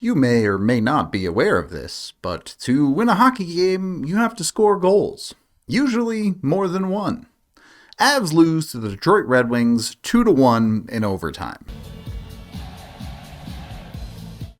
You may or may not be aware of this, but to win a hockey game, you have to score goals. Usually more than one. Avs lose to the Detroit Red Wings 2-1 in overtime.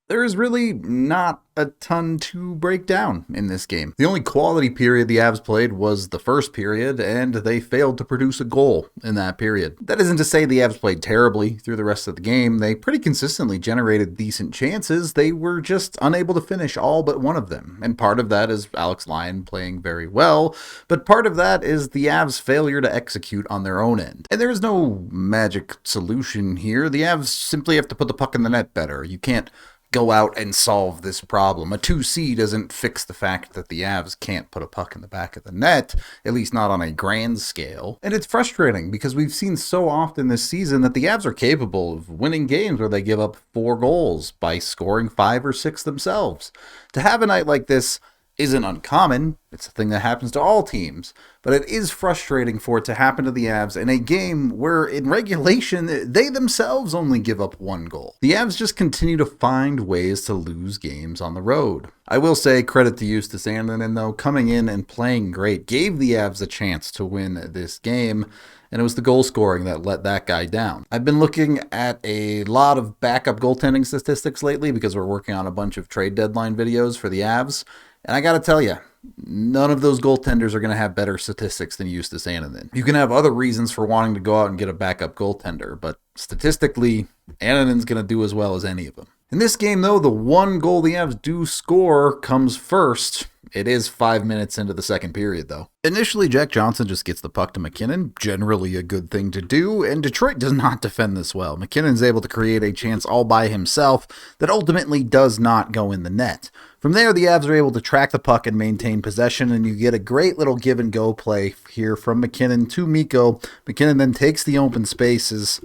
There is really not a ton to break down in this game. The only quality period the Avs played was the first period, and they failed to produce a goal in that period. That isn't to say the Avs played terribly through the rest of the game. They pretty consistently generated decent chances. They were just unable to finish all but one of them. And part of that is Alex Lyon playing very well, but part of that is the Avs' failure to execute on their own end. And there is no magic solution here. The Avs simply have to put the puck in the net better. You can't go out and solve this problem. A 2C doesn't fix the fact that the Avs can't put a puck in the back of the net, at least not on a grand scale. And it's frustrating because we've seen so often this season that the Avs are capable of winning games where they give up 4 goals by scoring 5 or 6 themselves. To have a night like this isn't uncommon. It's a thing that happens to all teams, but it is frustrating for it to happen to the Avs in a game where in regulation they themselves only give up 1 goal. The Avs just continue to find ways to lose games on the road. I will say credit to Justus Annunen though, coming in and playing great, gave the Avs a chance to win this game. And it was the goal scoring that let that guy down. I've been looking at a lot of backup goaltending statistics lately because we're working on a bunch of trade deadline videos for the Avs. And I got to tell you, none of those goaltenders are going to have better statistics than Justus Annunen. You can have other reasons for wanting to go out and get a backup goaltender, but statistically, Annunen's going to do as well as any of them. In this game, though, the one goal the Avs do score comes first. It is 5 minutes into the second period, though. Initially, Jack Johnson just gets the puck to MacKinnon, generally a good thing to do, and Detroit does not defend this well. MacKinnon's able to create a chance all by himself that ultimately does not go in the net. From there, the Avs are able to track the puck and maintain possession, and you get a great little give-and-go play here from MacKinnon to Mikko. MacKinnon then takes the open spaces.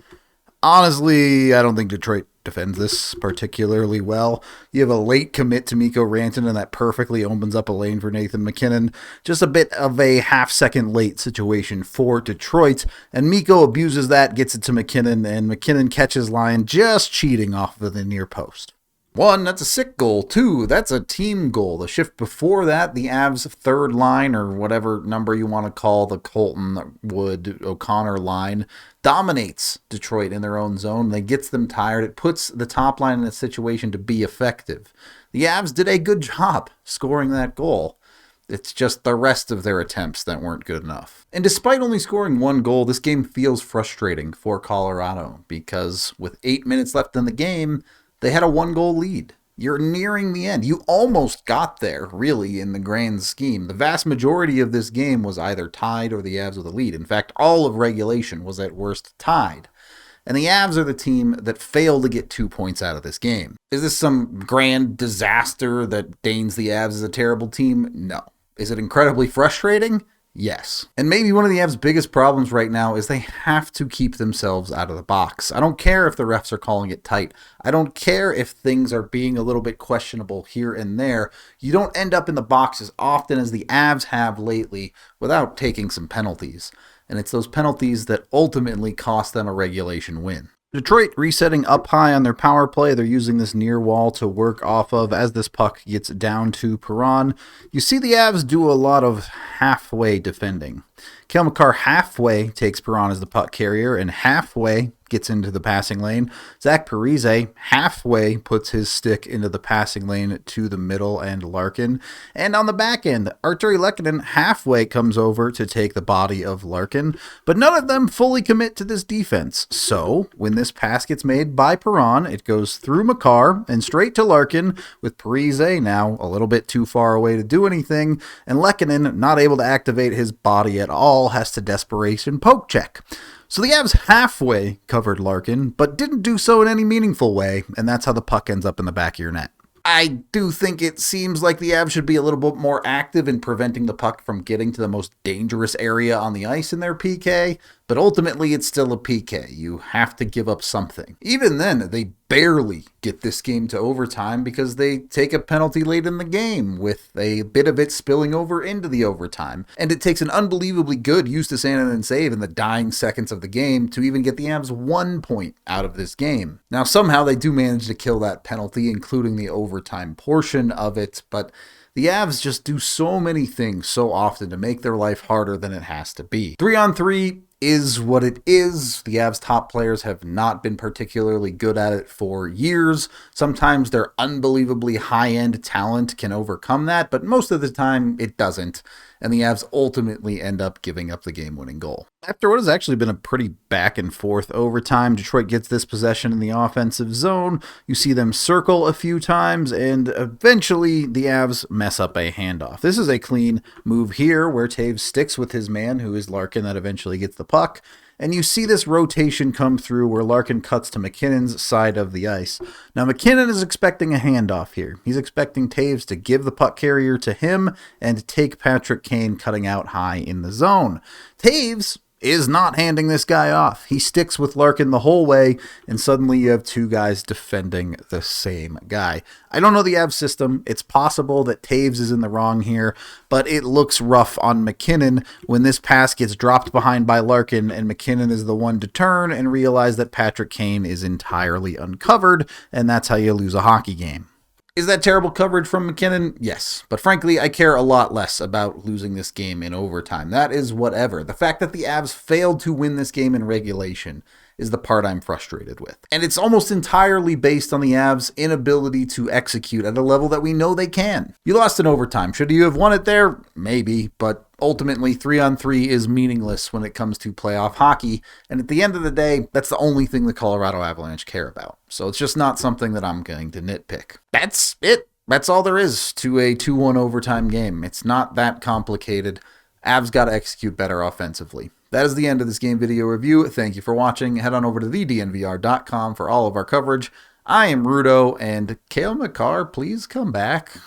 Honestly, I don't think Detroit defends this particularly well. You have a late commit to Mikko Rantanen, and that perfectly opens up a lane for Nathan MacKinnon. Just a bit of a half-second late situation for Detroit, and Mikko abuses that, gets it to MacKinnon, and MacKinnon catches Lyon just cheating off of the near post. 1, that's a sick goal. 2, that's a team goal. The shift before that, the Avs' third line, or whatever number you want to call the Colton Wood O'Connor line, dominates Detroit in their own zone. That gets them tired. It puts the top line in a situation to be effective. The Avs did a good job scoring that goal. It's just the rest of their attempts that weren't good enough. And despite only scoring 1 goal, this game feels frustrating for Colorado because with 8 minutes left in the game, they had a 1-goal lead. You're nearing the end. You almost got there, really, in the grand scheme. The vast majority of this game was either tied or the Avs with a lead. In fact, all of regulation was at worst tied. And the Avs are the team that failed to get 2 points out of this game. Is this some grand disaster that deigns the Avs as a terrible team? No. Is it incredibly frustrating? Yes. And maybe one of the Avs' biggest problems right now is they have to keep themselves out of the box. I don't care if the refs are calling it tight. I don't care if things are being a little bit questionable here and there. You don't end up in the box as often as the Avs have lately without taking some penalties. And it's those penalties that ultimately cost them a regulation win. Detroit resetting up high on their power play. They're using this near wall to work off of as this puck gets down to Perron. You see the Avs do a lot of halfway defending. Cale Makar halfway takes Perron as the puck carrier and halfway gets into the passing lane. Zach Parise halfway puts his stick into the passing lane to the middle and Larkin. And on the back end, Artturi Lehkonen halfway comes over to take the body of Larkin, but none of them fully commit to this defense. So when this pass gets made by Perron, it goes through Makar and straight to Larkin, with Parise now a little bit too far away to do anything, and Lehkonen, not able to activate his body at all, has to desperation poke check. So the Avs halfway covered Larkin, but didn't do so in any meaningful way, and that's how the puck ends up in the back of your net. I do think it seems like the Avs should be a little bit more active in preventing the puck from getting to the most dangerous area on the ice in their PK, but ultimately it's still a PK. You have to give up something. Even then, they barely get this game to overtime because they take a penalty late in the game, with a bit of it spilling over into the overtime. And it takes an unbelievably good Eustace Annunen save in the dying seconds of the game to even get the Avs 1 point out of this game. Now, somehow they do manage to kill that penalty, including the overtime portion of it, but the Avs just do so many things so often to make their life harder than it has to be. 3-on-3 is what it is. The Avs top players have not been particularly good at it for years. Sometimes their unbelievably high-end talent can overcome that, but most of the time it doesn't, and the Avs ultimately end up giving up the game-winning goal. After what has actually been a pretty back-and-forth overtime, Detroit gets this possession in the offensive zone. You see them circle a few times, and eventually the Avs mess up a handoff. This is a clean move here where Taves sticks with his man, who is Larkin, that eventually gets the puck. And you see this rotation come through where Larkin cuts to MacKinnon's side of the ice. Now, MacKinnon is expecting a handoff here. He's expecting Taves to give the puck carrier to him and take Patrick Kane cutting out high in the zone. Taves is not handing this guy off. He sticks with Larkin the whole way, and suddenly you have two guys defending the same guy. I don't know the Avs system. It's possible that Taves is in the wrong here, but it looks rough on MacKinnon when this pass gets dropped behind by Larkin, and MacKinnon is the one to turn and realize that Patrick Kane is entirely uncovered, and that's how you lose a hockey game. Is that terrible coverage from MacKinnon? Yes. But frankly, I care a lot less about losing this game in overtime. That is whatever. The fact that the Avs failed to win this game in regulation is the part I'm frustrated with. And it's almost entirely based on the Avs' inability to execute at a level that we know they can. You lost in overtime. Should you have won it there? Maybe, but ultimately 3-on-3 is meaningless when it comes to playoff hockey, and at the end of the day, that's the only thing the Colorado Avalanche care about. So it's just not something that I'm going to nitpick. That's it. That's all there is to a 2-1 overtime game. It's not that complicated. Avs got to execute better offensively. That is the end of this game video review. Thank you for watching. Head on over to thednvr.com for all of our coverage. I am Rudo, and Cale Makar, please come back.